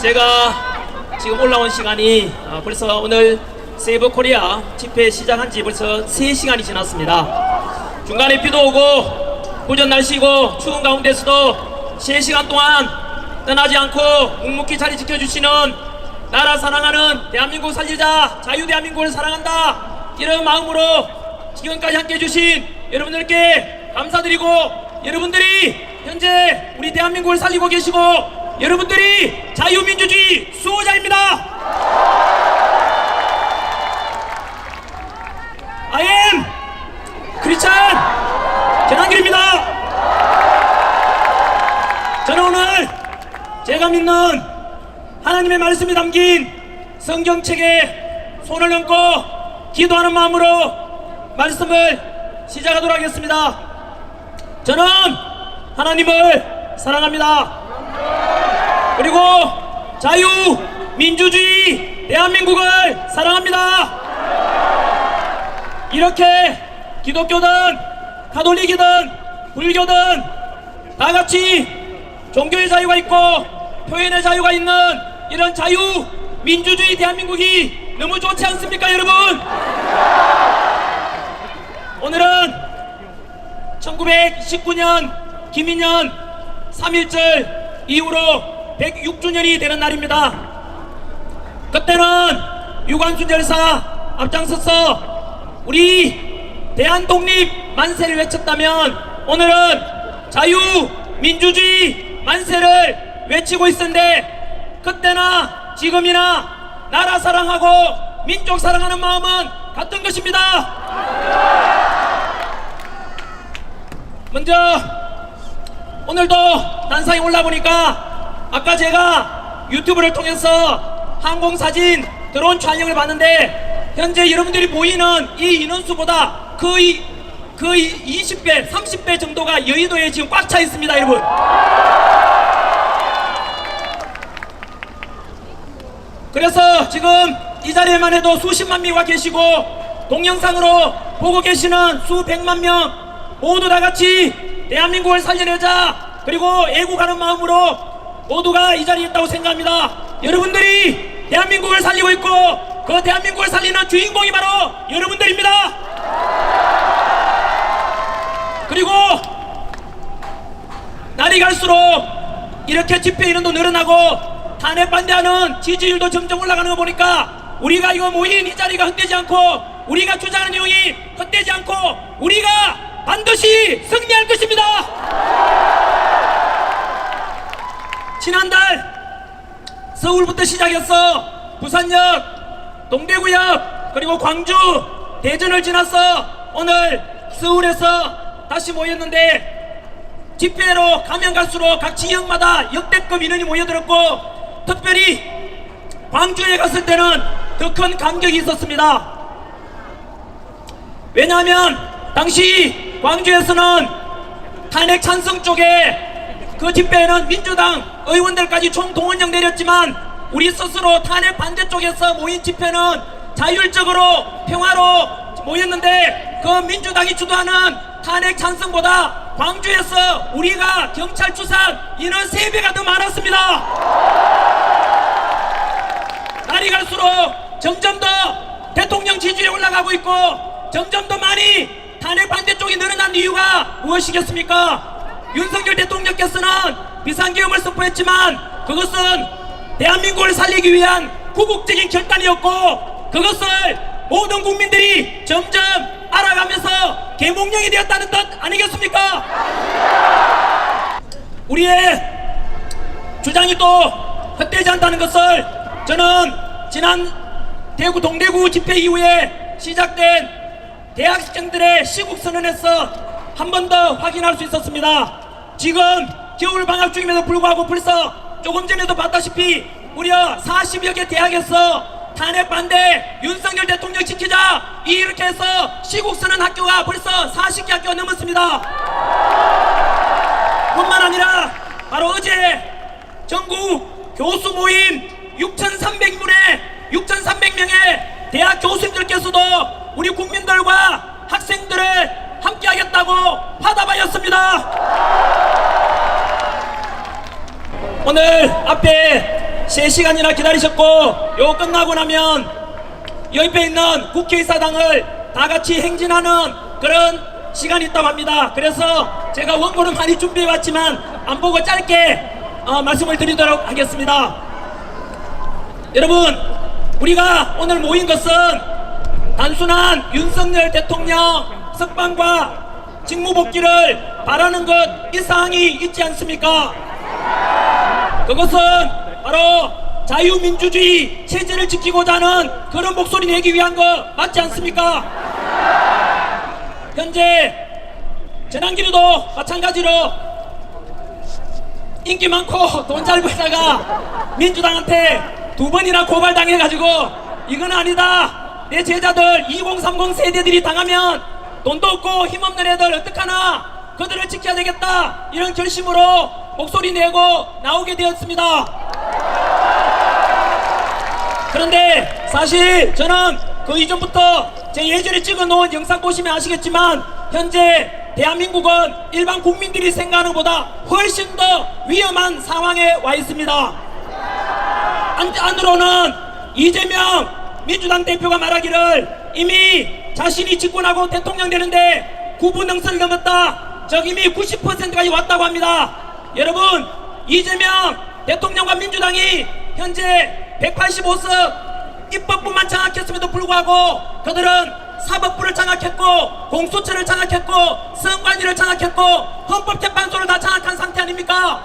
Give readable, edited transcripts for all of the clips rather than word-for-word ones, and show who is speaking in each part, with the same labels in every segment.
Speaker 1: 제가 지금 올라온 시간이 벌써 오늘 세이브 코리아 집회 시작한 지 벌써 3시간이 지났습니다. 중간에 비도 오고 후전 날씨고 추운 가운데서도 3시간 동안 떠나지 않고 묵묵히 자리 지켜주시는 나라 사랑하는 대한민국 살리자 자유대한민국을 사랑한다 이런 마음으로 지금까지 함께 해주신 여러분들께 감사드리고, 여러분들이 현재 우리 대한민국을 살리고 계시고 여러분들이 자유민주주의 수호자입니다. I am 크리스찬 전한길입니다. 저는 오늘 제가 믿는 하나님의 말씀이 담긴 성경책에 손을 얹고 기도하는 마음으로 말씀을 시작하도록 하겠습니다. 저는 하나님을 사랑합니다. 그리고 자유민주주의 대한민국을 사랑합니다. 이렇게 기독교든 가톨릭이든 불교든 다같이 종교의 자유가 있고 표현의 자유가 있는 이런 자유민주주의 대한민국이 너무 좋지 않습니까, 여러분? 오늘은 1919년 김인년 3.1절 이후로 106주년이 되는 날입니다. 그때는 유관순 열사 앞장서서 우리 대한독립 만세를 외쳤다면 오늘은 자유민주주의 만세를 외치고 있었는데, 그때나 지금이나 나라 사랑하고 민족 사랑하는 마음은 같은 것입니다. 먼저 오늘도 단상에 올라보니까 아까 제가 유튜브를 통해서 항공사진 드론 촬영을 봤는데 현재 여러분들이 보이는 이 인원수보다 거의 20배, 30배 정도가 여의도에 지금 꽉 차 있습니다, 여러분. 그래서 지금 이 자리에만 해도 수십만 명이 와 계시고 동영상으로 보고 계시는 수백만 명 모두 다 같이 대한민국을 살려내자 그리고 애국하는 마음으로 모두가 이 자리에 있다고 생각합니다. 여러분들이 대한민국을 살리고 있고 그 대한민국을 살리는 주인공이 바로 여러분들입니다. 그리고 날이 갈수록 이렇게 집회 인원도 늘어나고 탄핵 반대하는 지지율도 점점 올라가는 거 보니까 우리가 이거 모인 이 자리가 헛되지 않고 우리가 주장하는 내용이 헛되지 않고 우리가 반드시 승리할 것입니다. 지난달 서울부터 시작해서 부산역, 동대구역, 그리고 광주, 대전을 지나서 오늘 서울에서 다시 모였는데 집회로 가면 갈수록 각 지역마다 역대급 인원이 모여들었고 특별히 광주에 갔을 때는 더 큰 감격이 있었습니다. 왜냐하면 당시 광주에서는 탄핵 찬성 쪽에 그 집회에는 민주당 의원들까지 총동원령 내렸지만 우리 스스로 탄핵 반대 쪽에서 모인 집회는 자율적으로 평화로 모였는데 그 민주당이 주도하는 탄핵 찬성보다 광주에서 우리가 경찰 추산 인원 3배가 더 많았습니다. 날이 갈수록 점점 더 대통령 지지율이 올라가고 있고 점점 더 많이 탄핵 반대 쪽이 늘어난 이유가 무엇이겠습니까? 윤석열 대통령께서는 비상계엄을 선포했지만 그것은 대한민국을 살리기 위한 구국적인 결단이었고 그것을 모든 국민들이 점점 알아가면서 계몽령이 되었다는 뜻 아니겠습니까? 우리의 주장이 또 헛되지 않다는 것을 저는 지난 대구 동대구 집회 이후에 시작된 대학생들의 시국선언에서 한 번 더 확인할 수 있었습니다. 지금 겨울방학 중임에도 불구하고 벌써 조금 전에도 봤다시피 무려 40여 개 대학에서 탄핵 반대 윤석열 대통령 지키자 이렇게 해서 시국선언 학교가 벌써 40개 학교가 넘었습니다. 뿐만 아니라 바로 어제 전국 교수 모임 6,300명의 대학 교수님들께서도 우리 국민들과 학생들을 함께하겠다고 화답하였습니다. 오늘 앞에 3시간이나 기다리셨고, 요 끝나고 나면 옆에 있는 국회의사당을 다 같이 행진하는 그런 시간이 있다고 합니다. 그래서 제가 원고는 많이 준비해왔지만 안 보고 짧게 말씀을 드리도록 하겠습니다. 여러분, 우리가 오늘 모인 것은 단순한 윤석열 대통령 석방과 직무복귀를 바라는 것 이상이 있지 않습니까? 그것은 바로 자유민주주의 체제를 지키고자 하는 그런 목소리 내기 위한 거 맞지 않습니까? 현재 전환기류도 마찬가지로 인기 많고 돈 잘 벌다가 민주당한테 2번이나 고발당해가지고 이건 아니다, 내 제자들 2030 세대들이 당하면 돈도 없고 힘없는 애들 어떡하나, 그들을 지켜야 되겠다, 이런 결심으로 목소리 내고 나오게 되었습니다. 그런데 사실 저는 그 이전부터 제 예전에 찍어놓은 영상 보시면 아시겠지만 현재 대한민국은 일반 국민들이 생각하는 것보다 훨씬 더 위험한 상황에 와 있습니다. 안으로는 이재명 민주당 대표가 말하기를 이미 자신이 집권하고 대통령 되는데 9분 능선을 넘었다, 저 이미 90%까지 왔다고 합니다. 여러분, 이재명 대통령과 민주당이 현재 185석 입법부만 장악했음에도 불구하고 그들은 사법부를 장악했고 공수처를 장악했고 선관위를 장악했고 헌법재판소를 다 장악한 상태 아닙니까?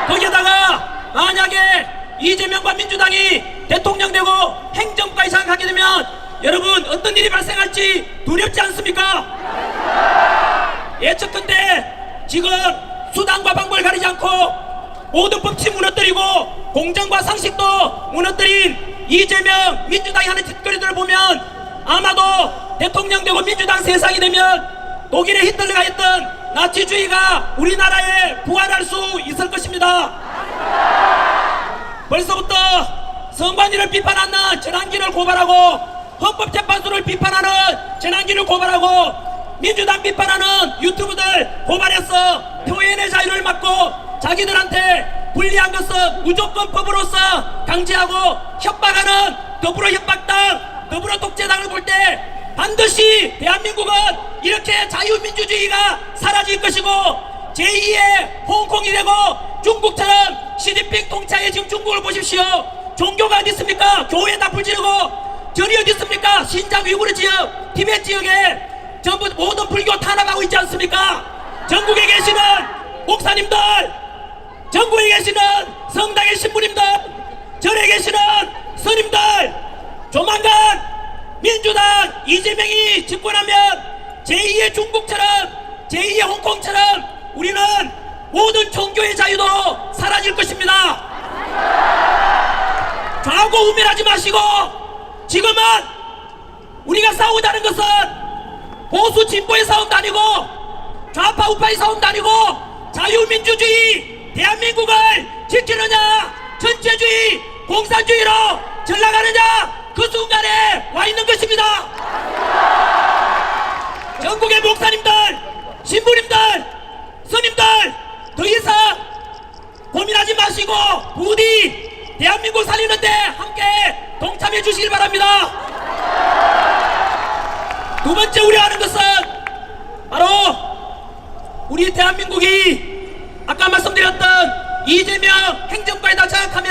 Speaker 1: 거기에다가 만약에 이재명과 민주당이 대통령 되고 행정부까지 장악하게 되면 여러분 어떤 일이 발생할지 두렵지 않습니까? 예측컨대 지금 수단과 방법을 가리지 않고 모든 법칙 무너뜨리고 공정과 상식도 무너뜨린 이재명 민주당이 하는 짓거리들을 보면 아마도 대통령 되고 민주당 세상이 되면 독일의 히틀러가 했던 나치주의가 우리나라에 부활할 수 있을 것입니다. 벌써부터 선관위를 비판하는 전환기를 고발하고 헌법재판소를 비판하는 전환기를 고발하고 민주당 비판하는 유튜브들 고발해서 표현의 자유를 막고 자기들한테 불리한 것은 무조건 법으로서 강제하고 협박하는 더불어 협박당, 더불어 독재당을 볼 때 반드시 대한민국은 이렇게 자유민주주의가 사라질 것이고 제2의 홍콩이 되고 중국처럼 시진핑 통치하에 지금 중국을 보십시오. 종교가 어디 있습니까? 교회에다 불 지르고 절이 어디 있습니까? 신장 위구르 지역, 티베트 지역에 전부 모든 불교 탄압하고 있지 않습니까? 전국에 계시는 목사님들, 전국에 계시는 성당의 신부님들, 절에 계시는 스님들, 조만간 민주당 이재명이 집권하면 제2의 중국처럼 제2의 홍콩처럼 우리는 모든 종교의 자유도 사라질 것입니다. 좌고 우면하지 마시고 지금은 우리가 싸우자는 것은 보수 진보의 싸움도 아니고 좌파 우파의 싸움도 아니고 자유민주주의 대한민국을 지키느냐 전체주의 공산주의로 전락하느냐 그 순간에 와 있는 것입니다. 전국의 목사님들, 신부님들, 스님들 더 이상 고민하지 마시고 부디 대한민국 살리는데 함께 동참해 주시길 바랍니다. 두 번째 우려하는 것은 바로 우리 대한민국이 아까 말씀드렸던 이재명 행정부에다 장악하면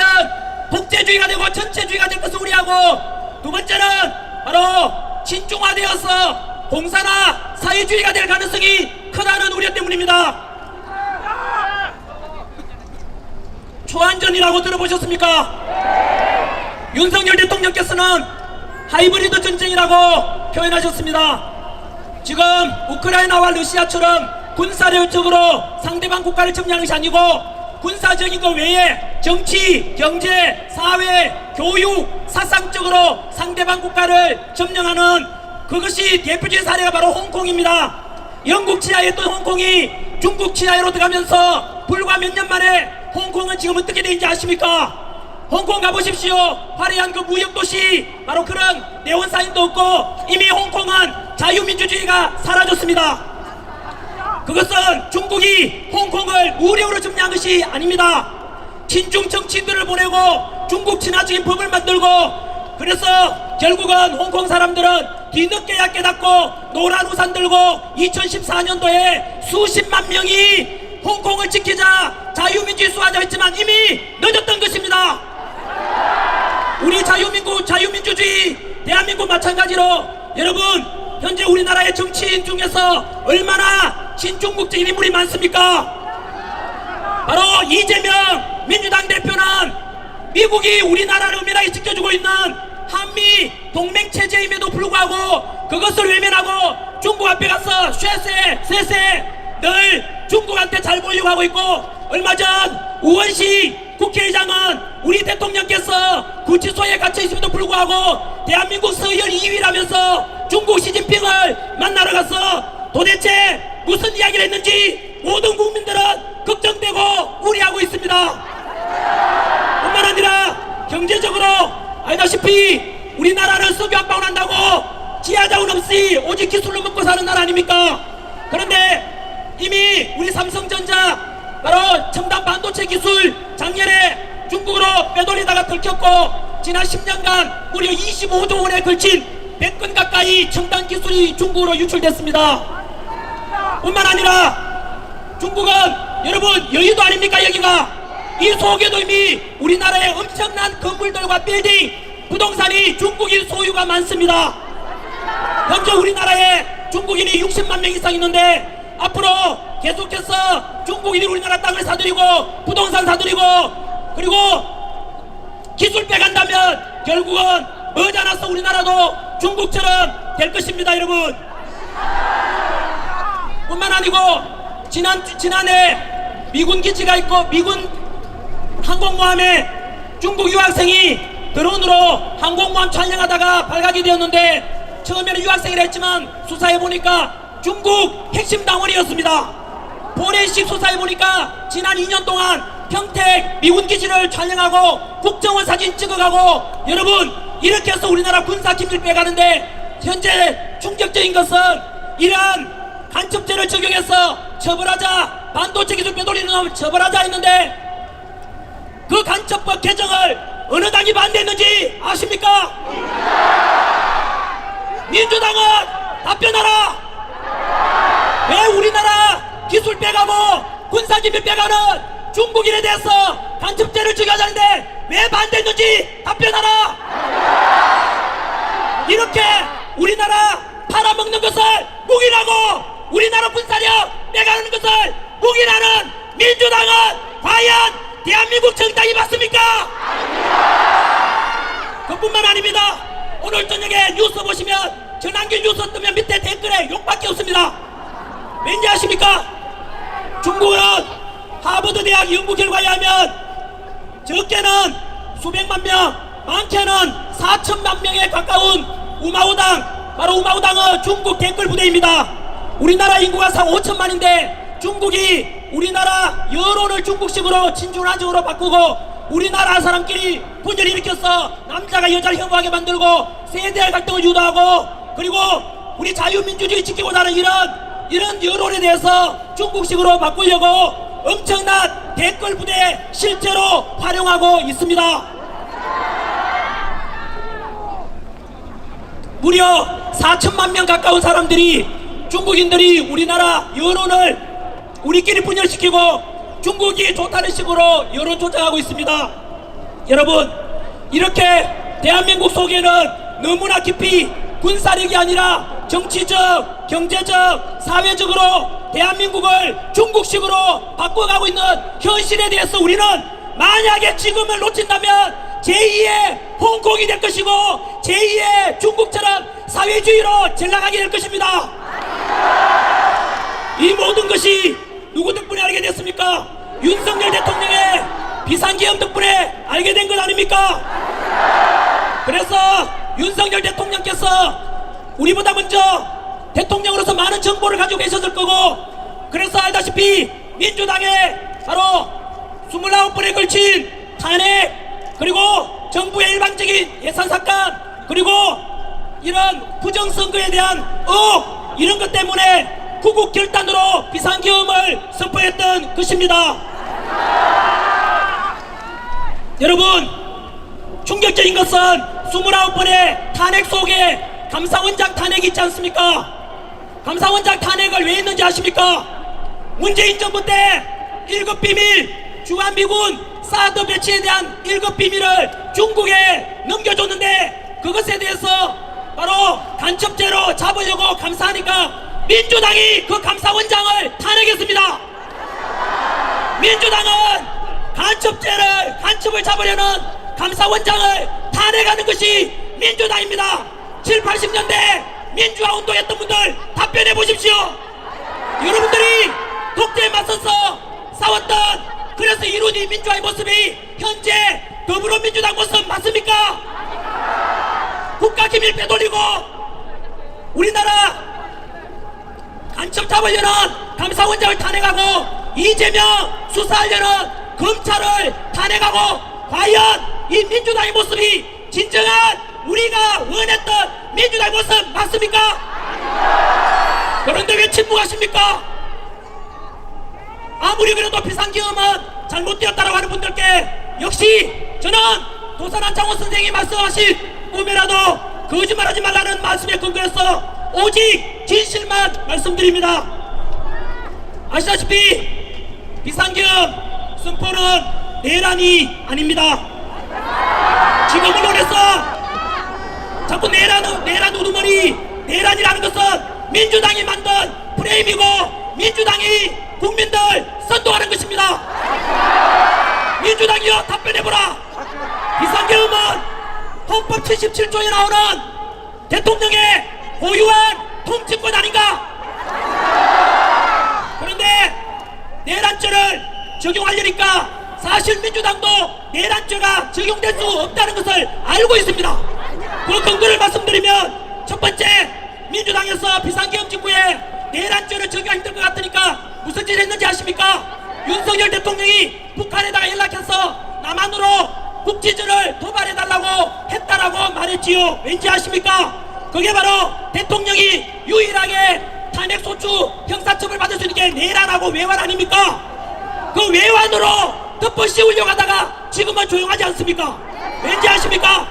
Speaker 1: 독재주의가 되고 전체주의가 될 것을 우려하고, 두 번째는 바로 친중화되어서 공산화 사회주의가 될 가능성이 크다는 우려 때문입니다. 초안전이라고 들어보셨습니까? 윤석열 대통령께서는 하이브리드 전쟁이라고 표현하셨습니다. 지금 우크라이나와 러시아처럼 군사력적으로 상대방 국가를 점령하는 것이 아니고 군사적인 것 외에 정치, 경제, 사회, 교육, 사상적으로 상대방 국가를 점령하는 그것이 대표적인 사례가 바로 홍콩입니다. 영국 치하였던 홍콩이 중국 치하로 들어가면서 불과 몇 년 만에 홍콩은 지금 어떻게 되는지 아십니까? 홍콩 가보십시오. 화려한 그 무역도시 바로 그런 네온사인도 없고 이미 홍콩은 자유민주주의가 사라졌습니다. 그것은 중국이 홍콩을 무력으로 점령한 것이 아닙니다. 친중 정치인들을 보내고 중국 친화적인 법을 만들고, 그래서 결국은 홍콩 사람들은 뒤늦게야 깨닫고 노란 우산 들고 2014년도에 수십만 명이 홍콩을 지키자 자유민주주의 수호하자 했지만 이미 늦었던 것입니다. 우리 자유민주주의 대한민국 마찬가지로 여러분, 현재 우리나라의 정치인 중에서 얼마나 친중국적인 인물이 많습니까? 바로 이재명 민주당 대표는 미국이 우리나라를 은밀하게 지켜주고 있는 한미 동맹체제임에도 불구하고 그것을 외면하고 중국 앞에 가서 쇠세 늘 중국한테 잘 보이려고 하고 있고, 얼마 전 우원식 국회의장은 우리 대통령께서 구치소에 갇혀 있음에도 불구하고 대한민국 서열 2위라면서 중국 시진핑을 만나러 가서 도대체 무슨 이야기를 했는지 모든 국민들은 걱정되고 우려하고 있습니다. 뿐만 아니라 경제적으로 알다시피 우리나라는 석유 압박을 한다고 지하자원 없이 오직 기술로 먹고 사는 나라 아닙니까? 그런데 이미 우리 삼성전자 바로 첨단 반도체 기술 작년에 중국으로 빼돌리다가 들켰고, 지난 10년간 무려 25조 원에 걸친 100건 가까이 첨단 기술이 중국으로 유출됐습니다. 뿐만 아니라 중국은 여러분 여의도 아닙니까? 여기가 이 속에도 이미 우리나라의 엄청난 건물들과 빌딩, 부동산이 중국인 소유가 많습니다. 현재 우리나라에 중국인이 60만 명 이상 있는데 앞으로 계속해서 중국인이 우리나라 땅을 사들이고 부동산 사들이고 그리고 기술 빼간다면 결국은 머지않아서 우리나라도 중국처럼 될 것입니다. 여러분, 뿐만 아니고 지난해 미군 기지가 있고 미군 항공모함에 중국 유학생이 드론으로 항공모함 촬영하다가 발각이 되었는데, 처음에는 유학생이라 했지만 수사해보니까 중국 핵심 당원이었습니다. 포렌식 수사해보니까 지난 2년 동안 평택 미군 기지를 촬영하고 국정원 사진 찍어가고, 여러분 이렇게 해서 우리나라 군사 기밀 빼가는데, 현재 충격적인 것은 이러한 간첩죄를 적용해서 처벌하자, 반도체 기술 빼돌리는 놈을 처벌하자 했는데 그 간첩법 개정을 어느 당이 반대했는지 아십니까? 민주당은 답변하라! 왜 우리나라 기술 빼가고 군사기밀 빼가는 중국인에 대해서 간첩죄를 적용하자는데 왜 반대했는지 답변하라! 이렇게 우리나라 팔아먹는 것을 묵인하고 우리나라 군사력 빼가는 것을 묵인하는 민주당은 과연 대한민국 정당이 맞습니까? 그뿐만 아닙니다. 오늘 저녁에 뉴스 보시면, 전환기 뉴스 뜨면 밑에 댓글에 욕밖에 없습니다. 왠지 아십니까? 중국은 하버드 대학 연구 결과에 하면 적게는 수백만 명, 많게는 4천만 명에 가까운 우마우당, 바로 우마우당은 중국 댓글 부대입니다. 우리나라 인구가 5천만인데 중국이 우리나라 여론을 중국식으로 친중한적으로 바꾸고 우리나라 사람끼리 분열을 일으켜서 남자가 여자를 혐오하게 만들고 세대 갈등을 유도하고, 그리고 우리 자유민주주의 지키고자 하는 이런 여론에 대해서 중국식으로 바꾸려고 엄청난 댓글 부대 실제로 활용하고 있습니다. 무려 4천만 명 가까운 사람들이, 중국인들이 우리나라 여론을 우리끼리 분열시키고 중국이 좋다는 식으로 여론 조작하고 있습니다. 여러분, 이렇게 대한민국 속에는 너무나 깊이 군사력이 아니라 정치적, 경제적, 사회적으로 대한민국을 중국식으로 바꿔가고 있는 현실에 대해서 우리는 만약에 지금을 놓친다면 제2의 홍콩이 될 것이고 제2의 중국처럼 사회주의로 전락하게 될 것입니다. 이 모든 것이 누구 덕분에 알게 됐습니까? 윤석열 대통령의 비상계엄 덕분에 알게 된 것 아닙니까? 그래서 윤석열 대통령께서 우리보다 먼저 대통령으로서 많은 정보를 가지고 계셨을 거고, 그래서 알다시피 민주당의 바로 29번에 걸친 탄핵, 그리고 정부의 일방적인 예산 삭감, 그리고 이런 부정선거에 대한 의혹, 이런 것 때문에 구국 결단으로 비상계엄을 선포했던 것입니다. 여러분, 충격적인 것은 29번의 탄핵 속에 감사원장 탄핵이 있지 않습니까? 감사원장 탄핵을 왜 했는지 아십니까? 문재인 정부 때 1급 비밀, 주한미군 사드 배치에 대한 1급 비밀을 중국에 넘겨줬는데, 그것에 대해서 바로 간첩죄로 잡으려고 감사하니까 민주당이 그 감사원장을 탄핵했습니다. 민주당은 간첩을 잡으려는 감사원장을 탄핵하는 것이 민주당입니다. 7, 80년대 민주화 운동했던 분들 답변해 보십시오. 여러분들이 독재에 맞서서 싸웠던, 그래서 이루어진 민주화의 모습이 현재 더불어민주당 모습 맞습니까? 국가기밀 빼돌리고 우리나라 간첩 잡으려는 감사원장을 탄핵하고 이재명 수사하려는 검찰을 탄핵하고, 과연 이 민주당의 모습이 진정한 우리가 원했던 민주당의 모습 맞습니까? 그런데 왜 침묵하십니까? 아무리 그래도 비상계엄은 잘못되었다고 하는 분들께 역시 저는 도산한 장원 선생이 말씀하신 꿈이라도 거짓말하지 말라는 말씀에 근거해서 오직 진실만 말씀드립니다. 아시다시피 비상계엄 선포는 내란이 아닙니다. 지금 언론에서 자꾸 내란 우두머리, 내란이라는 것은 민주당이 만든 프레임이고 민주당이 국민들 선동하는 것입니다. 민주당이여 답변해보라. 비상계엄은 헌법 77조에 나오는 대통령의 고유한 통치권 아닌가? 그런데 내란죄를 적용하려니까 사실 민주당도 내란죄가 적용될 수 없다는 것을 알고 있습니다. 그 근거를 말씀드리면, 첫 번째, 민주당에서 비상계엄 직후에 내란죄를 적용하기 힘들 것 같으니까 무슨 짓을 했는지 아십니까? 윤석열 대통령이 북한에다가 연락해서 남한으로 국지전을 도발해달라고 했다라고 말했지요. 왠지 아십니까? 그게 바로 대통령이 유일하게 탄핵소추 형사처벌 받을 수 있는 게 내란하고 외환 아닙니까? 그 외환으로 덮어 씌우려고 하다가 지금은 조용하지 않습니까? 왠지 아십니까?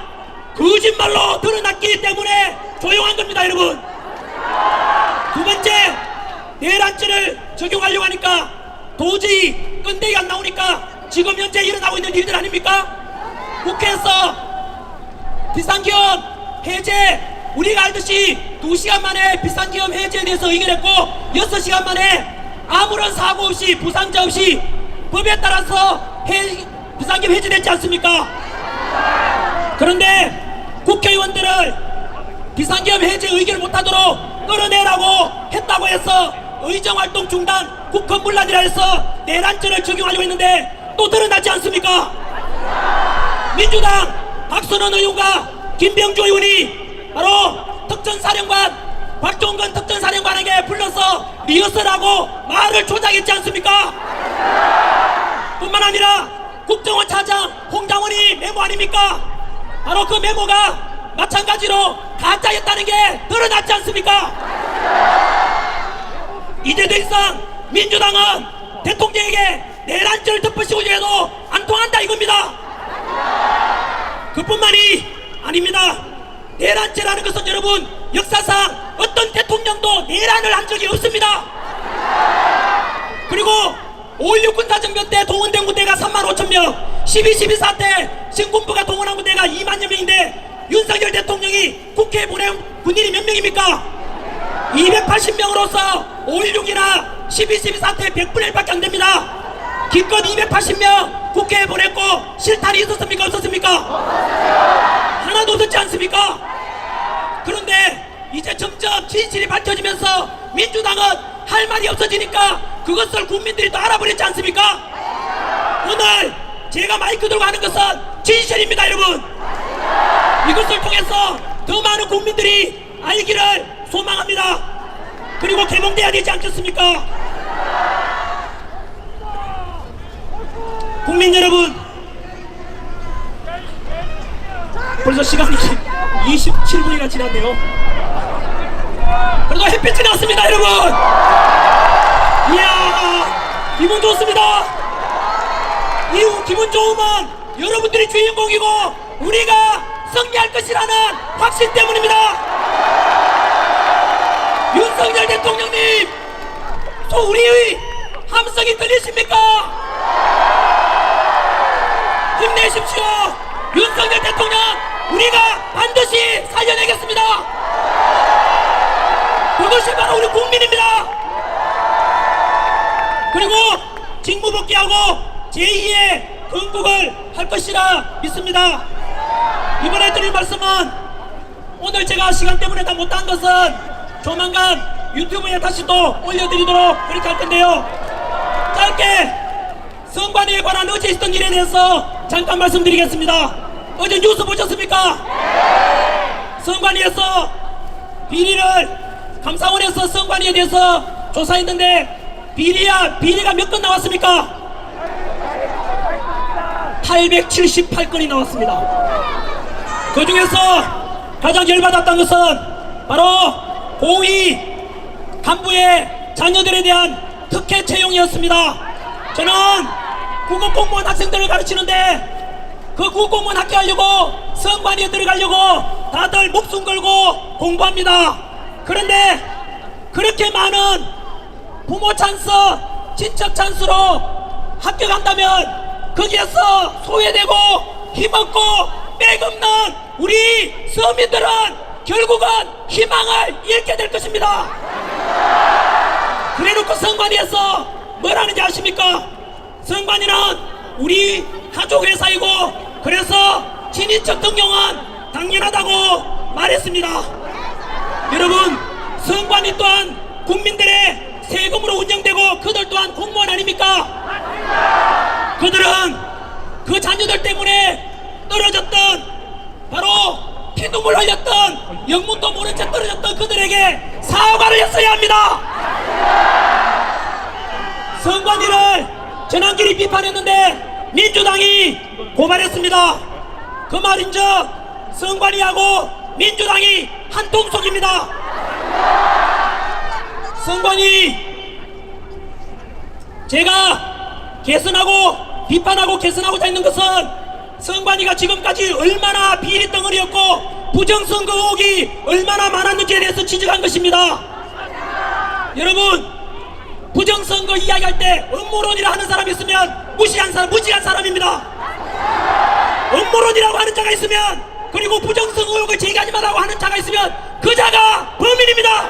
Speaker 1: 거짓말로 드러났기 때문에 조용한 겁니다, 여러분. 두 번째, 내란죄를 적용하려고 하니까 도저히 끈데기 안 나오니까 지금 현재 일어나고 있는 일들 아닙니까? 국회에서 비상계엄 해제, 우리가 알듯이 2시간 만에 비상계엄 해제에 대해서 의결했고 6시간 만에 아무런 사고 없이 부상자 없이 법에 따라서 비상계엄 해제됐지 않습니까? 그런데 국회의원들을 비상계엄 해제 의결을 못하도록 끌어내라고 했다고 해서 의정활동 중단, 국헌문란이라 해서 내란죄를 적용하려고 했는데 또 드러나지 않습니까? 민주당 박선원 의원과 김병주 의원이 바로 특전사령관 박종건 특전사령관에게 불러서 리허설하고 말을 조작했지 않습니까? 뿐만 아니라 국정원 차장 홍장원이 메모 아닙니까? 바로 그 메모가 마찬가지로 가짜였다는 게 드러났지 않습니까? 이제 더 이상 민주당은 대통령에게 내란죄를 덮으시고자 해도 안 통한다 이겁니다. 그뿐만이 아닙니다. 내란죄라는 것은 여러분, 역사상 어떤 대통령도 내란을 한 적이 없습니다. 그리고 5.16 군사정변 때 동원된 군대가 35,000명, 12.12 사태 신군부가 동원한 군대가 2만여 명인데 윤석열 대통령이 국회에 보낸 군인이 몇 명입니까? 280명으로서 5.16이나 12.12 사태 100분의 1밖에 안 됩니다. 기껏 280명 국회에 보냈고 실탄이 있었습니까? 없었습니까? 하나도 없었지 않습니까? 그런데 이제 점점 진실이 밝혀지면서 민주당은 할 말이 없어지니까 그것을 국민들이 또 알아버렸지 않습니까? 오늘 제가 마이크 들고 하는 것은 진실입니다, 여러분. 이것을 통해서 더 많은 국민들이 알기를 소망합니다. 그리고 개몽돼야 되지 않겠습니까? 국민 여러분, 벌써 시간이 27분이나 지났네요. 그래도 햇빛이 났습니다, 여러분. 이야, 기분 좋습니다. 이 기분 좋으면 여러분들이 주인공이고 우리가 승리할 것이라는 확신 때문입니다. 윤석열 대통령님, 또 우리의 함성이 들리십니까? 힘내십시오. 윤석열 대통령, 우리가 반드시 살려내겠습니다. 그것이 바로 우리 국민입니다. 그리고 직무복귀하고 제2의 건국을 할 것이라 믿습니다. 이번에 드릴 말씀은, 오늘 제가 시간 때문에 다 못한 것은 조만간 유튜브에 다시 또 올려드리도록 그렇게 할 건데요, 짧게 선관위에 관한 어제 있었던 일에 대해서 잠깐 말씀드리겠습니다. 어제 뉴스 보셨습니까? 선관위에서 비리를, 감사원에서 선관위에 대해서 조사했는데 비리가 몇 건 나왔습니까? 878건이 나왔습니다. 그 중에서 가장 열받았던 것은 바로 고위 간부의 자녀들에 대한 특혜 채용이었습니다. 저는 국어공무원 학생들을 가르치는데 그 국어공무원 합격하려고 선관위에 들어가려고 다들 목숨 걸고 공부합니다. 그런데 그렇게 많은 부모 찬스, 친척 찬스로 합격한다면 거기에서 소외되고 힘없고 빼없는 우리 서민들은 결국은 희망을 잃게 될 것입니다. 그래놓고 선관위에서 뭘 하는지 아십니까? 선관위는 우리 가족 회사이고, 그래서 친인척 등용은 당연하다고 말했습니다. 여러분, 선관위 또한 국민들의 세금으로 운영되고 그들 또한 공무원 아닙니까? 그들은 그 자녀들 때문에 떨어졌던, 바로 피눈물 흘렸던, 영문도 모른 채 떨어졌던 그들에게 사과를 했어야 합니다. 선관위를 전환길이 비판했는데 민주당이 고발했습니다. 그 말인즉 선관위하고 민주당이 한 통속입니다. 선관위, 제가 개선하고 비판하고 개선하고자 했는 것은 선관위가 지금까지 얼마나 비리 덩어리였고 부정선거 의혹이 얼마나 많았는지에 대해서 지적한 것입니다. 여러분, 부정선거 이야기할 때 음모론이라 하는 사람이 있으면 무시한 사람입니다. 음모론이라고 하는 자가 있으면, 그리고 부정선거 의혹을 제기하지 말라고 하는 자가 있으면 그 자가 범인입니다.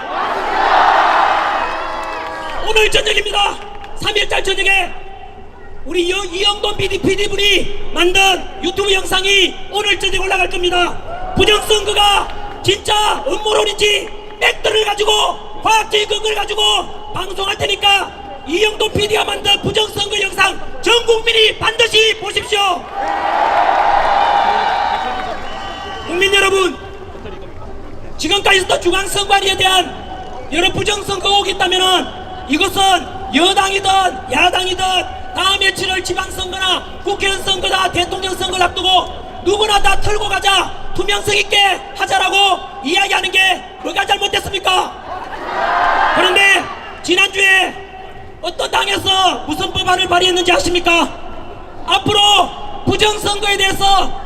Speaker 1: 오늘 저녁입니다. 3일달 저녁에 우리 이영돈 PD분이 만든 유튜브 영상이 오늘 저녁에 올라갈 겁니다. 부정선거가 진짜 음모론인지 팩트를 가지고 과학적인 근거를 가지고 방송할 테니까 이영돈 PD가 만든 부정선거 영상 전 국민이 반드시 보십시오. 국민 여러분, 지금까지 있었던 중앙선관위에 대한 여러 부정선거 의혹이 있다면은 이것은 여당이든 야당이든 다음에 치를 지방선거나 국회의원 선거나 대통령 선거를 앞두고 누구나 다 털고 가자, 투명성 있게 하자라고 이야기하는 게 뭐가 잘못됐습니까? 그런데 지난주에 어떤 당에서 무슨 법안을 발의했는지 아십니까? 앞으로 부정선거에 대해서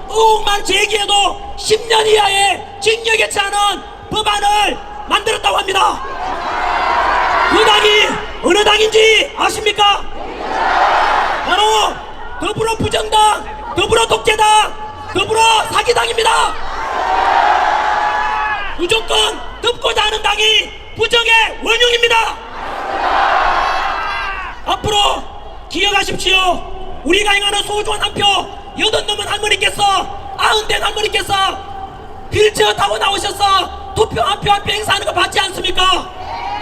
Speaker 1: 의혹만 제기해도 10년 이하의 징역에 처하는 법안을 만들었다고 합니다. 그 당이 어느 당인지 아십니까? 바로 더불어 부정당, 더불어 독재당, 더불어 사기당입니다. 무조건 덮고자 하는 당이 부정의 원흉입니다. 앞으로 기억하십시오. 우리가 행하는 소중한 한 표, 80 넘은 할머니께서, 90된 할머니께서 휠체어 타고 나오셔서 투표 한 표 한 표 행사하는 거 봤지 않습니까?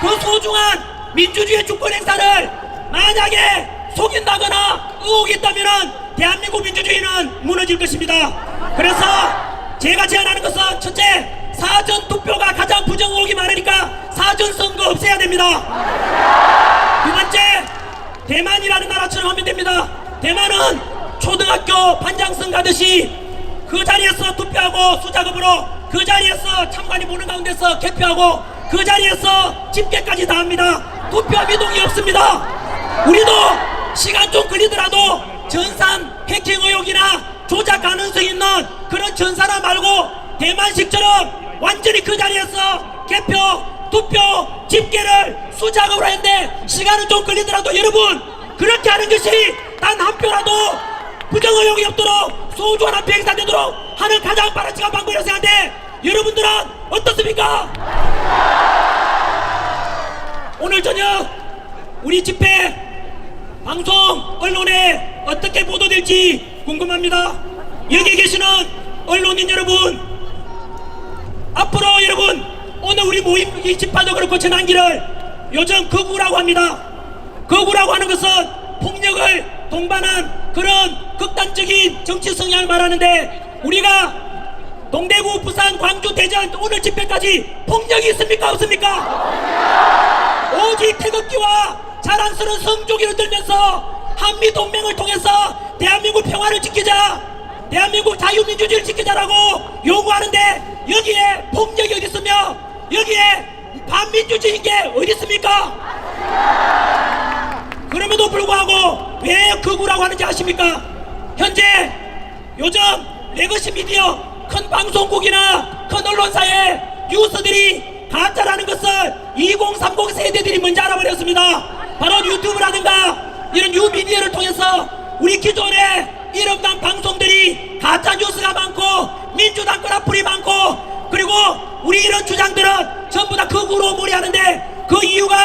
Speaker 1: 그 소중한 민주주의 주권 행사를 만약에 속인다거나 의혹이 있다면 대한민국 민주주의는 무너질 것입니다. 그래서 제가 제안하는 것은, 첫째, 사전투표가 가장 부정 의혹이 많으니까 사전선거 없애야 됩니다. 두 번째, 대만이라는 나라처럼 하면 됩니다. 대만은 초등학교 반장선 가듯이 그 자리에서 투표하고 수작업으로 그 자리에서 참관이 보는 가운데서 개표하고 그 자리에서 집계까지 다 합니다. 투표 미동이 없습니다. 우리도 시간 좀 걸리더라도 전산 해킹 의혹이나 조작 가능성 있는 그런 전사나 말고 대만식처럼 완전히 그 자리에서 개표, 투표, 집계를 수작업으로 했는데 시간은 좀 걸리더라도 여러분 그렇게 하는 것이 단 한 표라도 부정의혹이 없도록 소중한 한 표 행사되도록 하는 가장 바람직한 방법이라고 생각하는데 여러분들은 어떻습니까? 오늘 저녁 우리 집회 방송 언론에 어떻게 보도될지 궁금합니다. 여기 계시는 언론인 여러분, 앞으로 여러분 오늘 우리 모임 이 집회도 그렇고 전환기를 요즘 극우라고 합니다. 극우라고 하는 것은 폭력을 동반한 그런 극단적인 정치 성향을 말하는데 우리가 동대구, 부산, 광주, 대전 오늘 집회까지 폭력이 있습니까? 없습니까? 오직 태극기와 자랑스러운 성조기를 들면서 한미동맹을 통해서 대한민국 평화를 지키자, 대한민국 자유민주주의를 지키자라고 요구하는데 여기에 폭력이 어디 있으며 여기에 반민주주의인 게 어디 있습니까? 그럼에도 불구하고 왜 극우라고 하는지 아십니까? 현재 요즘 레거시 미디어 큰 방송국이나 큰 언론사의 뉴스들이 가짜라는 것을 2030 세대들이 먼저 알아버렸습니다. 바로 유튜브라든가 이런 뉴미디어를 통해서 우리 기존의 이름난 방송들이 가짜 뉴스가 많고 민주당 거라풀이 많고 그리고 우리 이런 주장들은 전부 다 극우로 몰이하는데 그 이유가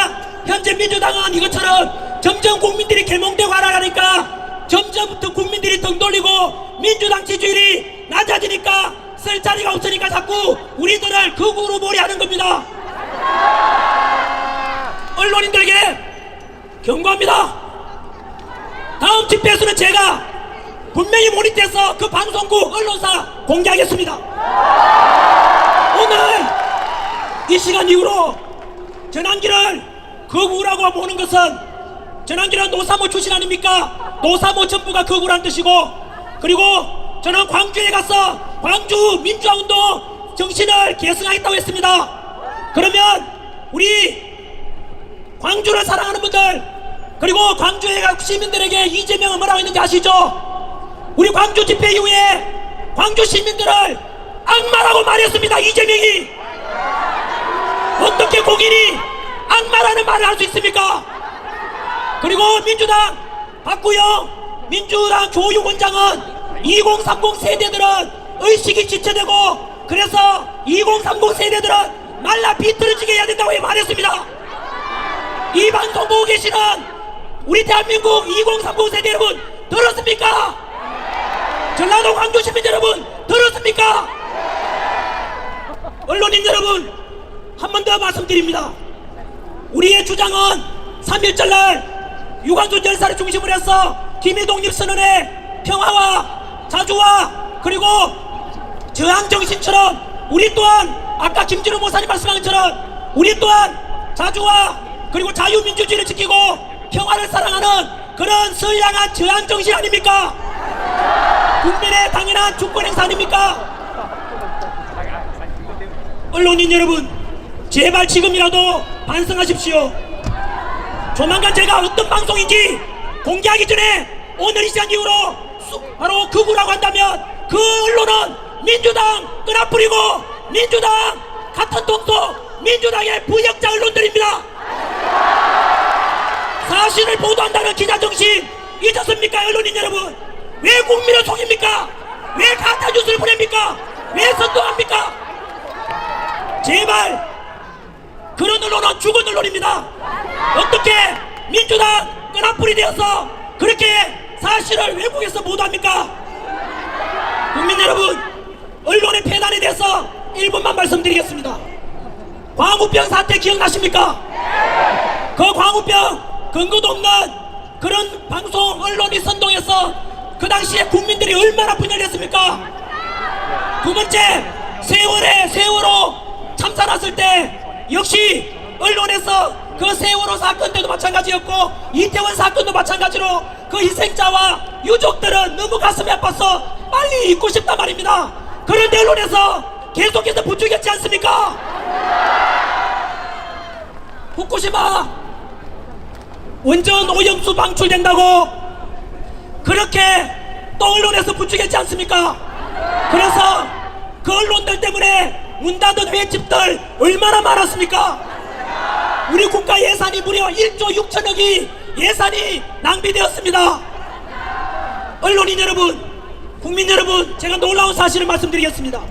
Speaker 1: 현재 민주당은 이것처럼 점점 국민들이 개몽되고 하라니까 점점 더 국민들이 등 돌리고 민주당 지지율이 낮아지니까 쓸 자리가 없으니까 자꾸 우리들을 극우로 몰이하는 겁니다. 언론인들에게 경고합니다. 다음 집회에서는 제가 분명히 모니터해서 그 방송국 언론사 공개하겠습니다. 오늘 이 시간 이후로 전환기를 극우라고 보는 것은 전환기는 노사모 출신 아닙니까? 노사모 전부가 극우란 뜻이고 그리고 저는 광주에 가서 광주 민주화운동 정신을 계승하겠다고 했습니다. 그러면 우리 광주를 사랑하는 분들 그리고 광주에 가 시민들에게 이재명은 뭐라고 했는지 아시죠? 우리 광주 집회 이후에 광주 시민들을 악마라고 말했습니다. 이재명이 어떻게 공인이 악마라는 말을 할 수 있습니까? 그리고 민주당 박구영 민주당 교육원장은 2030 세대들은 의식이 지체되고 그래서 2030 세대들은 말라 비틀어지게 해야 된다고 말했습니다. 이 방송 보고 계시는 우리 대한민국 2030 세대 여러분 들었습니까? 전라도 광주 시민 여러분 들었습니까? 언론인 여러분 한 번 더 말씀드립니다. 우리의 주장은 3.1절날 유관순 열사를 중심으로 해서 김해독립 선언의 평화와 자주와 그리고 저항정신처럼 우리 또한 아까 김진우 목사님 말씀한 것처럼 우리 또한 자주와 그리고 자유민주주의를 지키고 평화를 사랑하는 그런 선량한 저항정신 아닙니까? 국민의 당연한 주권행사 아닙니까? 언론인 여러분 제발 지금이라도 반성하십시오. 조만간 제가 어떤 방송인지 공개하기 전에 오늘 이 시간 이후로 바로 극우라고 한다면 그 언론은 민주당 끈앞뿌리고 민주당 같은 통속 민주당의 부역자 언론들입니다. 사실을 보도한다는 기자정신 잊었습니까? 언론인 여러분 왜 국민을 속입니까? 왜 가짜 뉴스를 보냅니까? 왜 선동합니까? 제발 그런 언론은 죽은 언론입니다. 어떻게 민주당 끈앞불이 되어서 그렇게 사실을 외국에서 보도합니까? 국민 여러분 언론의 폐단에 대해서 1분만 말씀드리겠습니다. 광우병 사태 기억나십니까? 그 광우병 근거도 없는 그런 방송 언론이 선동해서 그 당시에 국민들이 얼마나 분열을 했습니까? 두 번째 세월호 참사 났을 때 역시 언론에서 그 세월호 사건 때도 마찬가지였고 이태원 사건도 마찬가지로 그 희생자와 유족들은 너무 가슴이 아파서 빨리 잊고 싶단 말입니다. 그런데 언론에서 계속해서 부추겼지 않습니까? 후쿠시마 원전 오염수 방출된다고 그렇게
Speaker 2: 또 언론에서 부추겼지 않습니까? 그래서 그 언론들 때문에 문 닫은 횟집들 얼마나 많았습니까? 우리 국가 예산이 무려 1조 6천억이 예산이 낭비되었습니다. 언론인 여러분, 국민 여러분, 제가 놀라운 사실을 말씀드리겠습니다.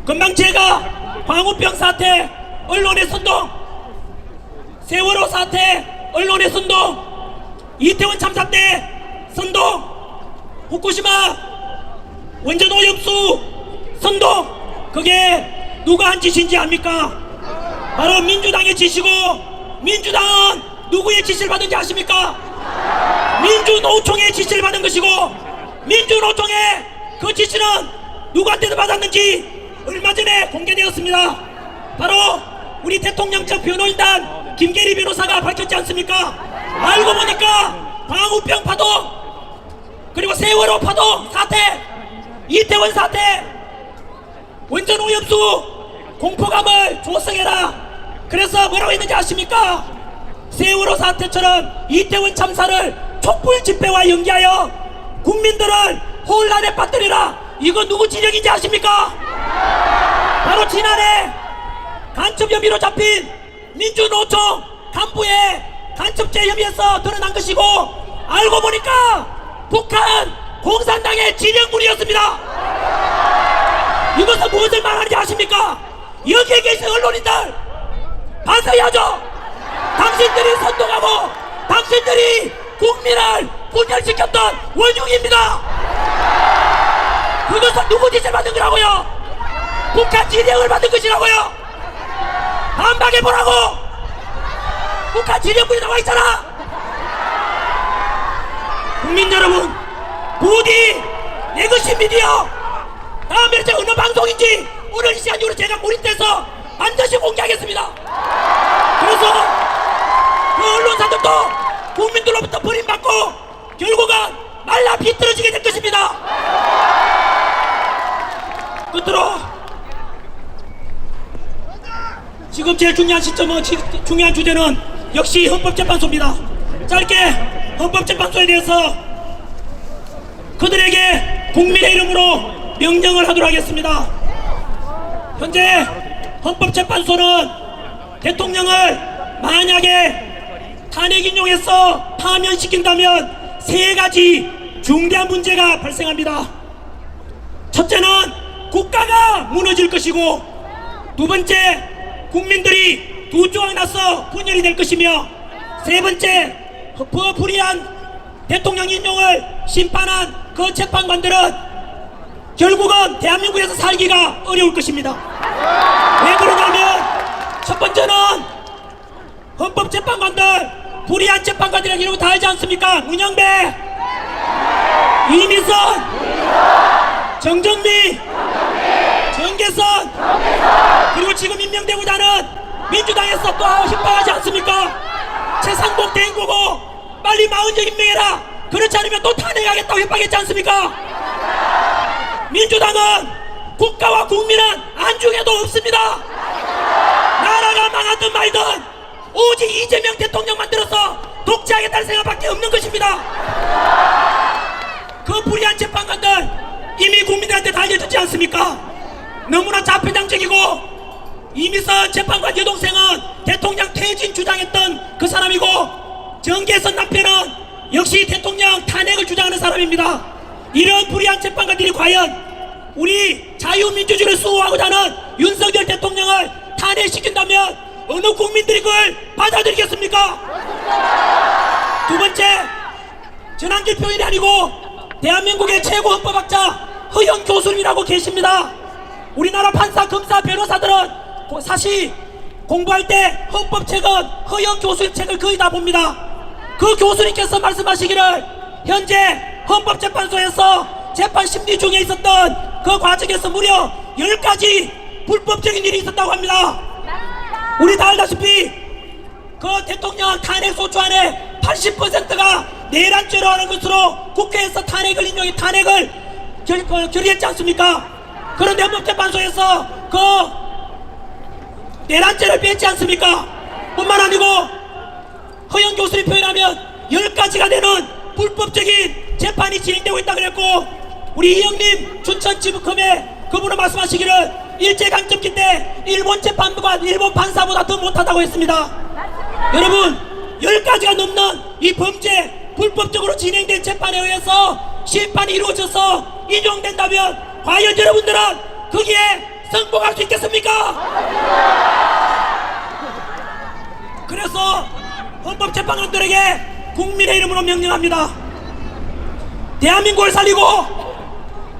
Speaker 2: 금방 제가 광우병 사태 언론의 선동, 세월호 사태 언론의 선동, 이태원 참사 때 선동, 후쿠시마 원전 오염수 선동, 그게 누가 한 짓인지 압니까? 바로 민주당의 짓이고, 민주당은 누구의 지시를 받은지 아십니까? 민주노총의 지시를 받은 것이고, 민주노총의 그 지시는 누구한테도 받았는지 얼마 전에 공개되었습니다. 바로 우리 대통령 측 변호인단 김계리 변호사가 밝혔지 않습니까? 알고 보니까 광우병 파동, 그리고 세월호 파동 사태, 이태원 사태, 원전 오염수 공포감을 조성해라. 그래서 뭐라고 했는지 아십니까? 세월호 사태처럼 이태원 참사를 촛불 집회와 연기하여 국민들을 혼란에 빠뜨리라. 이거 누구 지적인지 아십니까? 바로 지난해 간첩 혐의로 잡힌 민주노총 간부의 간첩죄 혐의에서 드러난 것이고, 알고 보니까 북한 공산당의 지령물이었습니다. 이것은 무엇을 말하는지 아십니까? 여기에 계신 언론인들 반성해야죠. 당신들이 선동하고 당신들이 국민을 분열시켰던 원흉입니다. 그것은 누구 짓을 받은 거라고요? 북한 지령을 받은 것이라고요. 반박해보라고. 북한 지령물이 나와있잖아. 국민 여러분, 부디 내것이 미디어 다음에 제가 어느 방송인지 오늘 이 시간 이후로 제가 몰입돼서 반드시 공개하겠습니다. 그래서 그 언론사들도 국민들로부터 버림받고 결국은 말라 비틀어지게 될 것입니다. 끝으로 지금 제일 중요한 시점은, 중요한 주제는 역시 헌법재판소입니다. 짧게 헌법재판소에 대해서 그들에게 국민의 이름으로 명령을 하도록 하겠습니다. 현재 헌법재판소는 대통령을 만약에 탄핵 인용해서 파면시킨다면 세 가지 중대한 문제가 발생합니다. 첫째는 국가가 무너질 것이고, 두 번째 국민들이 두 조각 나서 분열이 될 것이며, 세 번째 불이한 대통령 인용을 심판한 그 재판관들은 결국은 대한민국에서 살기가 어려울 것입니다. 왜 그러냐면, 첫 번째는 헌법재판관들, 불의한 재판관들이라고 이러고 다 알지 않습니까? 문영배, 이미선, 정정미, 정계선, 그리고 지금 임명되고자 하는 민주당에서 또 협박하지 않습니까? 최상복 대행보고 빨리 마흔정 임명해라. 그렇지 않으면 또 탄핵하겠다고 협박했지 않습니까? 민주당은 국가와 국민은 안중에도 없습니다. 나라가 망하든 말든 오직 이재명 대통령 만들어서 독재하겠다는 생각밖에 없는 것입니다. 그 불의한 재판관들 이미 국민들한테 다 알려졌지 않습니까? 너무나 자폐장적이고, 이미선 재판관 여동생은 대통령 퇴진 주장했던 그 사람이고, 정계선 남편은 역시 대통령 탄핵을 주장하는 사람입니다. 이런 불의한 재판관들이 과연 우리 자유민주주의를 수호하고자 하는 윤석열 대통령을 탄핵시킨다면 어느 국민들이 그걸 받아들이겠습니까? 두 번째, 전환기 표현이 아니고 대한민국의 최고 헌법학자 허영 교수님이라고 계십니다. 우리나라 판사, 검사, 변호사들은 사실 공부할 때 헌법책은 허영 교수님 책을 거의 다 봅니다. 그 교수님께서 말씀하시기를 현재 헌법재판소에서 재판 심리 중에 있었던 그 과정에서 무려 10가지 불법적인 일이 있었다고 합니다. 우리 다 알다시피 그 대통령 탄핵 소추안의 80%가 내란죄로 하는 것으로 국회에서 탄핵을 인용해 탄핵을 결의했지 않습니까? 그런데 헌법재판소에서 그 내란죄를 뺐지 않습니까? 뿐만 아니고 허영 교수님 표현하면 10가지가 되는 불법적인 재판이 진행되고 있다 그랬고, 우리 이영림 춘천지법검에 그분은 말씀하시기를 일제강점기 때 일본 재판부관 일본 판사보다 더 못하다고 했습니다. 여러분 10가지가 넘는 이 범죄 불법적으로 진행된 재판에 의해서 심판이 이루어져서 인용된다면 과연 여러분들은 거기에 승복할 수 있겠습니까? 그래서 헌법재판관들에게 국민의 이름으로 명령합니다. 대한민국을 살리고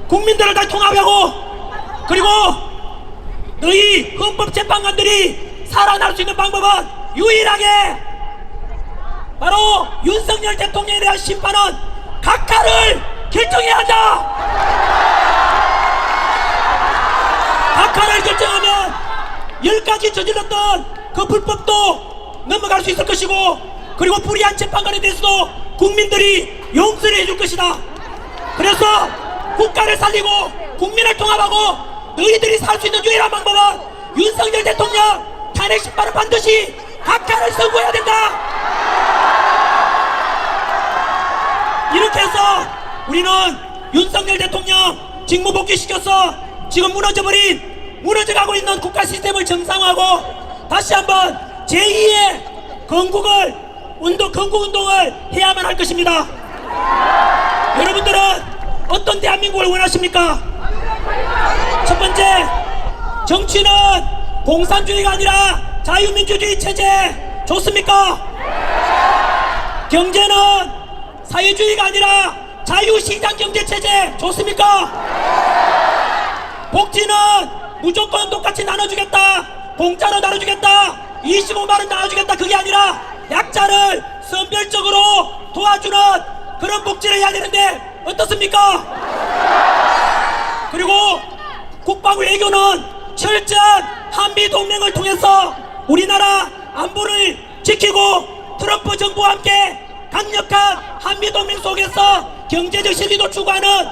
Speaker 2: 국민들을 다 통합하고 그리고 너희 헌법재판관들이 살아날 수 있는 방법은 유일하게 바로 윤석열 대통령에 대한 심판은 각하를 결정해야 한다. 각하를 결정하면 10가지 저질렀던 그 불법도 넘어갈 수 있을 것이고 그리고 불의한 재판관에 대해서도 국민들이 용서를 해줄 것이다. 그래서 국가를 살리고 국민을 통합하고 너희들이 살 수 있는 유일한 방법은 윤석열 대통령 탄핵 심판은 반드시 각하를 선고해야 된다. 이렇게 해서 우리는 윤석열 대통령 직무 복귀시켜서 지금 무너져가고 있는 국가 시스템을 정상화하고 다시 한번 제2의 건국운동을 해야만 할 것입니다. 여러분들은 어떤 대한민국을 원하십니까? 첫 번째, 정치는 공산주의가 아니라 자유민주주의 체제 좋습니까? 경제는 사회주의가 아니라 자유시장 경제 체제 좋습니까? 복지는 무조건 똑같이 나눠주겠다, 공짜로 나눠주겠다, 25만원 나눠주겠다, 그게 아니라 약자를 선별적으로 도와주는 그런 복지를 해야 되는데 어떻습니까? 그리고 국방 외교는 철저한 한미동맹을 통해서 우리나라 안보를 지키고 트럼프 정부와 함께 강력한 한미동맹 속에서 경제적 실리도 추구하는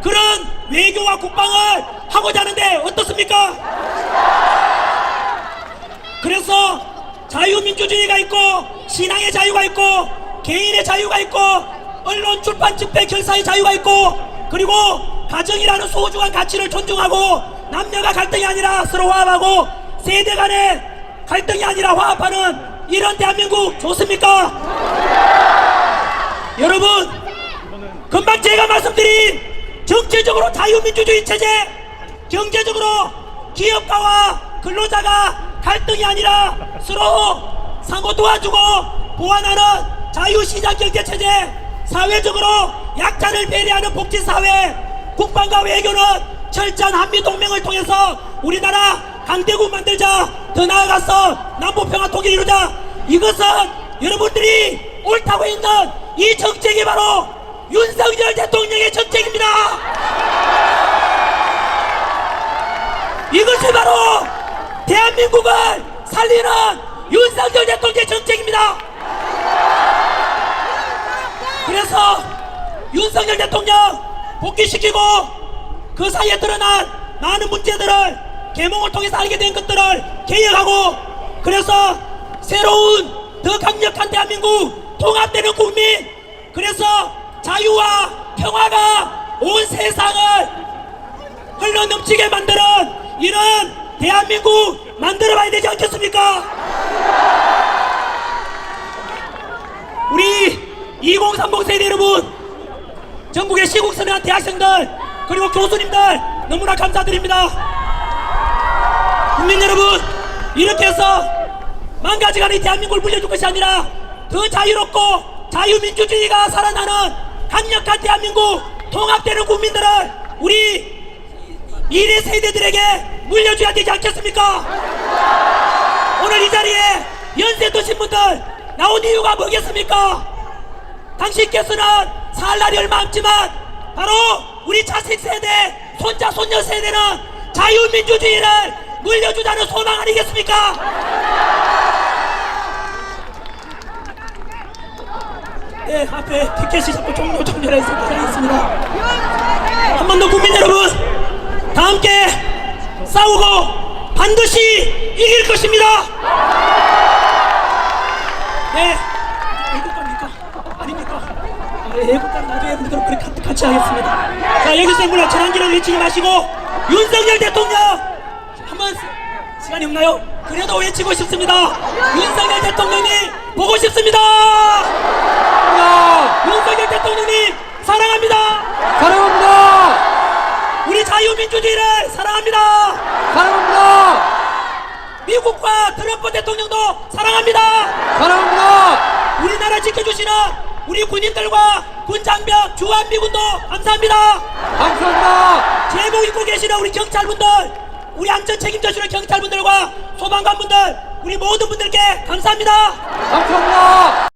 Speaker 2: 그런 외교와 국방을 하고자 하는데 어떻습니까? 그래서 자유민주주의가 있고 신앙의 자유가 있고 개인의 자유가 있고 언론 출판 집회 결사의 자유가 있고 그리고 가정이라는 소중한 가치를 존중하고 남녀가 갈등이 아니라 서로 화합하고 세대 간의 갈등이 아니라 화합하는 이런 대한민국 좋습니까? 여러분 금방 제가 말씀드린 정치적으로 자유민주주의 체제, 경제적으로 기업가와 근로자가 갈등이 아니라 서로 상호 도와주고 보완하는 자유시장 경제체제, 사회적으로 약자를 배려하는 복지사회, 국방과 외교는 철저한 한미동맹을 통해서 우리나라 강대국 만들자, 더 나아가서 남북평화 통일 이루자. 이것은 여러분들이 옳다고 있는 이 정책이 바로 윤석열 대통령의 정책입니다. 이것이 바로 대한민국을 살리는 윤석열 대통령의 정책입니다. 그래서 윤석열 대통령 복귀시키고 그 사이에 드러난 많은 문제들을 계몽을 통해서 알게 된 것들을 개혁하고 그래서 새로운 더 강력한 대한민국, 통합되는 국민, 그래서 자유와 평화가 온 세상을 흘러넘치게 만드는 이런 대한민국 만들어봐야 되지 않겠습니까? 우리 2030 세대 여러분, 전국의 시국선언한 대학생들 그리고 교수님들 너무나 감사드립니다. 국민 여러분, 이렇게 해서 망가져가는 대한민국을 물려줄 것이 아니라 더 자유롭고 자유민주주의가 살아나는 강력한 대한민국, 통합되는 국민들을 우리 미래 세대들에게 물려줘야 되지 않겠습니까? 오늘 이 자리에 연세 드신 분들 나온 이유가 뭐겠습니까? 당신께서는 살 날이 얼마 없지만 바로 우리 자식 세대, 손자 손녀 세대는 자유민주주의를 물려주자는 소망 아니겠습니까? 네, 앞에 티켓이 자꾸 종료해서 고생하셨습니다. 한 번 더 국민 여러분, 다 함께 싸우고 반드시 이길 것입니다. 네, 애국가입니까? 아닙니까? 애국가는 나중에 부르도록 그렇게 같이 하겠습니다. 자, 여기서 물론 전환기를 외치지 마시고 윤석열 대통령 한번 시간이 없나요? 그래도 외치고 싶습니다. 윤석열 대통령이 보고 싶습니다. 윤석열 대통령님 사랑합니다.
Speaker 3: 사랑합니다.
Speaker 2: 우리 자유민주주의를 사랑합니다.
Speaker 3: 사랑합니다.
Speaker 2: 미국과 트럼프 대통령도 사랑합니다.
Speaker 3: 사랑합니다.
Speaker 2: 우리나라 지켜주시는 우리 군인들과 군장병 주한미군도 감사합니다.
Speaker 3: 감사합니다.
Speaker 2: 제복 입고 계시는 우리 경찰분들, 우리 안전 책임져주는 경찰분들과 소방관분들, 우리 모든 분들께 감사합니다.
Speaker 3: 감사합니다.